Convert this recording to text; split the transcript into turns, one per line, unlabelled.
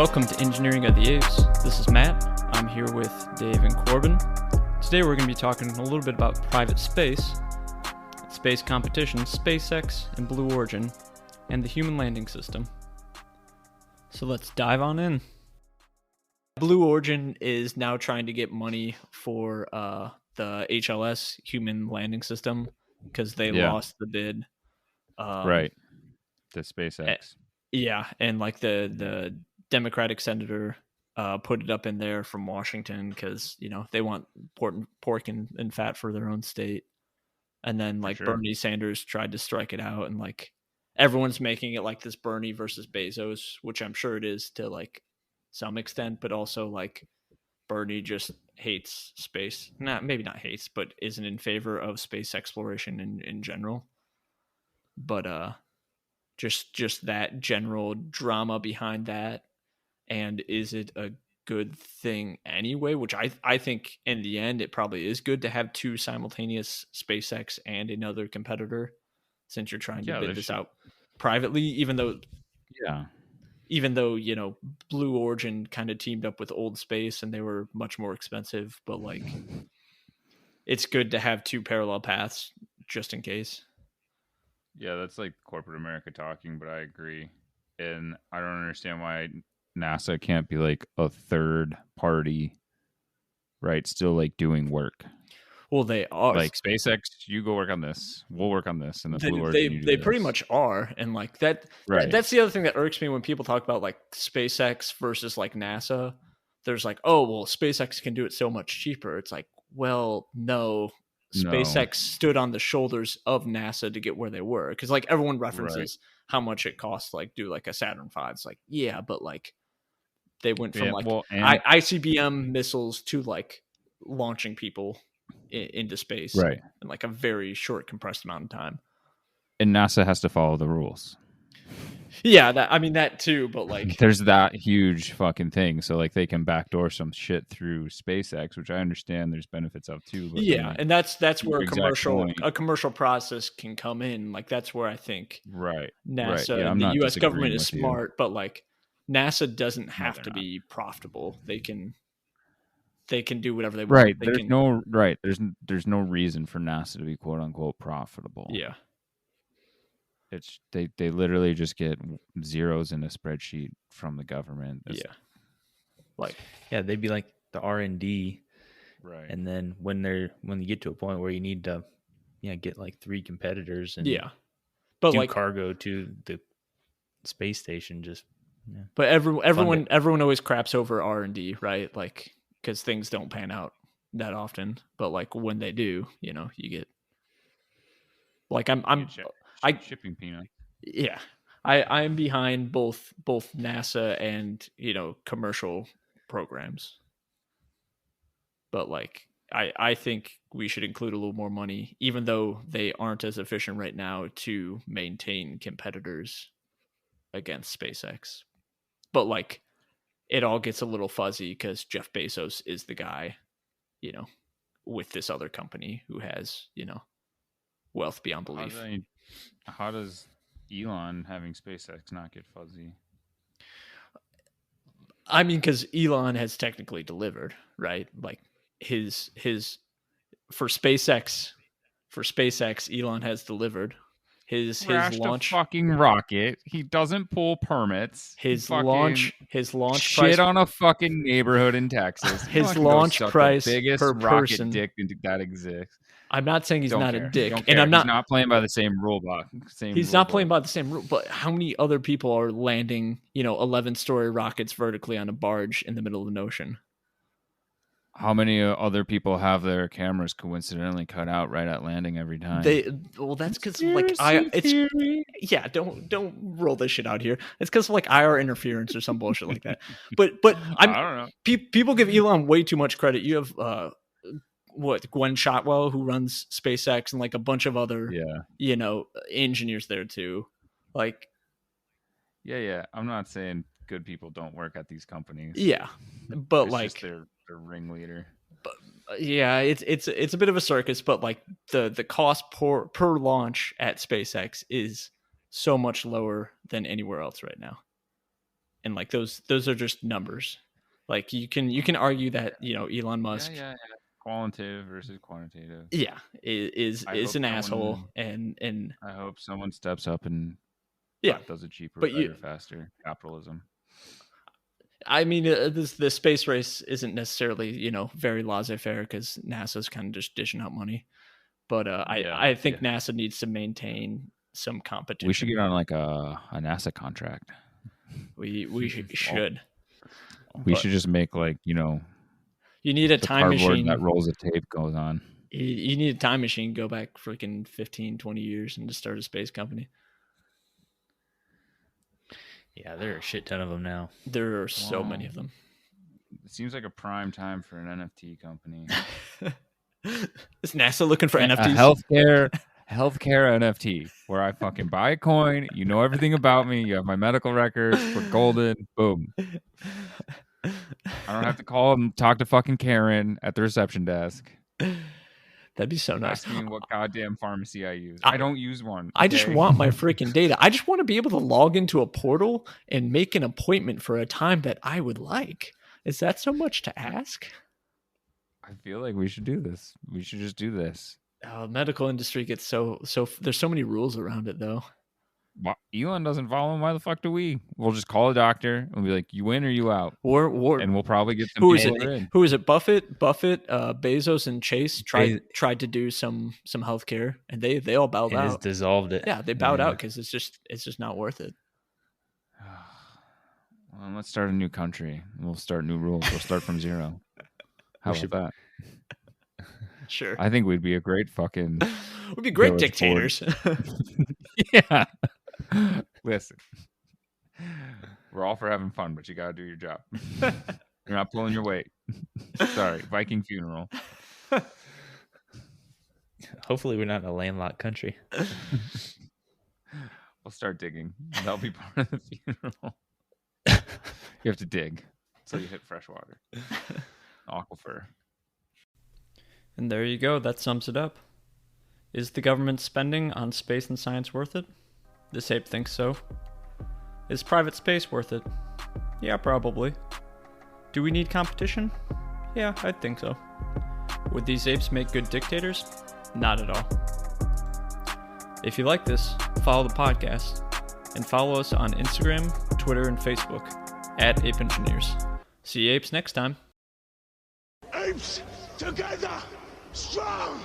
Welcome to Engineering of the Apes. This is Matt. I'm here with Dave and Corbin. Today we're going to be talking a little bit about private space competition, SpaceX and Blue Origin, and the human landing system. So let's dive on in. Blue Origin is now trying to get money for the HLS human landing system because they lost the bid.
Right. The SpaceX.
And like the Democratic senator put it up in there from Washington because, you know, they want pork and fat for their own state. And then like Bernie Sanders tried to strike it out, and like everyone's making it like this Bernie versus Bezos, which I'm sure it is to like some extent, but also like Bernie just hates space. Maybe not hates, but isn't in favor of space exploration in general. But just that general drama behind that. And is it a good thing anyway? Which I think in the end, it probably is good to have two simultaneous SpaceX and another competitor, since you're trying to bid this out privately, even though, you know, Blue Origin kind of teamed up with Old Space and they were much more expensive, but like it's good to have two parallel paths just in case.
Yeah, that's like corporate America talking, but I agree. And I don't understand why NASA can't be like a third party, right? Still like doing work.
Well, they are.
Like SpaceX, you go work on this. We'll work on this. And
they pretty much are. And like that, that's the other thing that irks me when people talk about like SpaceX versus like NASA. There's like, oh, well, SpaceX can do it so much cheaper. It's like, well, no. SpaceX stood on the shoulders of NASA to get where they were. Because like everyone references how much it costs like do like a Saturn V. It's like, yeah, but like they went from ICBM missiles to like launching people into space in like a very short compressed amount of time.
And NASA has to follow the rules.
Yeah, that too, but like
there's that huge fucking thing. So like they can backdoor some shit through SpaceX, which I understand there's benefits of too. But
yeah, and that's where a commercial process can come in. Like that's where I think NASA and the US government is smart, but like NASA doesn't have to be profitable. They can do whatever they want.
There's no reason for NASA to be quote unquote profitable.
Yeah.
It's they literally just get zeros in a spreadsheet from the government.
They'd be like the R&D,
right?
And then when you get to a point where you need to, get like three competitors and
but
do
like
cargo to the space station,
But everyone always craps over R&D, right? Like because things don't pan out that often, but like when they do, you know, you get like
shipping peanuts.
Yeah. I'm behind both NASA and, you know, commercial programs. But like I think we should include a little more money, even though they aren't as efficient right now, to maintain competitors against SpaceX. But like it all gets a little fuzzy because Jeff Bezos is the guy, you know, with this other company who has, you know, wealth beyond belief.
How does Elon having SpaceX not get fuzzy?
I mean, because Elon has technically delivered, right? Like his for SpaceX, Elon has delivered his launch
a fucking rocket. He doesn't pull permits.
His launch
shit
price
on a fucking neighborhood in Texas.
His launch price
the biggest
per
rocket
person
dick that exists.
I'm not saying he's not a dick,
and he's not playing by the same rule book.
He's not playing by the same rule. But how many other people are landing, 11-story rockets vertically on a barge in the middle of the ocean?
How many other people have their cameras coincidentally cut out right at landing every time?
That's because don't roll this shit out here. It's because of like IR interference or some bullshit like that. But
I don't know.
People give Elon way too much credit. You have Gwen Shotwell, who runs SpaceX, and like a bunch of other engineers there too. Like
I'm not saying good people don't work at these companies.
But
it's
like
just their ringleader.
But it's a bit of a circus, but like the cost per launch at SpaceX is so much lower than anywhere else right now. and like those are just numbers. Like you can argue that, you know, Elon Musk,
qualitative versus quantitative,
is an asshole, and
I hope someone steps up and does it cheaper, better, faster. Capitalism.
I mean, the space race isn't necessarily, you know, very laissez-faire because NASA's kind of just dishing out money. But I think NASA needs to maintain some competition.
We should get on like a NASA contract.
We should.
We should just make like, you know,
you need a time machine
that rolls of tape goes on.
You need a time machine, go back freaking 15, 20 years and just start a space company.
Yeah, there are a shit ton of them now.
There are so many of them.
It seems like a prime time for an NFT company.
Is NASA looking for NFTs?
Healthcare NFT, where I fucking buy a coin. You know everything about me. You have my medical records. We're golden. Boom. I don't have to call and talk to fucking Karen at the reception desk.
That'd be so nice.
Asking what goddamn pharmacy I use. I don't use one. Okay?
I just want my freaking data. I just want to be able to log into a portal and make an appointment for a time that I would like. Is that so much to ask?
I feel like we should do this. We should just do this.
Medical industry gets so there's so many rules around it though.
Elon doesn't follow him. Why the fuck do we? We'll just call a doctor and be like, "You in or you out?"
And
we'll probably get some.
Who is it? Buffett, Bezos, and Chase tried to do some healthcare, and they all bowed out.
Just dissolved it.
Yeah, they bowed out because it's just not worth it.
Well, let's start a new country. We'll start new rules. We'll start from zero. How about that?
Sure.
I think we'd be a great fucking.
We'd be great dictators.
Yeah. Listen, we're all for having fun, but you gotta do your job. You're not pulling your weight. Sorry, Viking funeral.
Hopefully, we're not in a landlocked country.
We'll start digging. That'll be part of the funeral. You have to dig until you hit fresh water. Aquifer.
And there you go. That sums it up. Is the government spending on space and science worth it? This ape thinks so. Is private space worth it? Yeah, probably. Do we need competition? Yeah, I think so. Would these apes make good dictators? Not at all. If you like this, follow the podcast and follow us on Instagram, Twitter, and Facebook at Ape Engineers. See you apes next time.
Apes together, strong!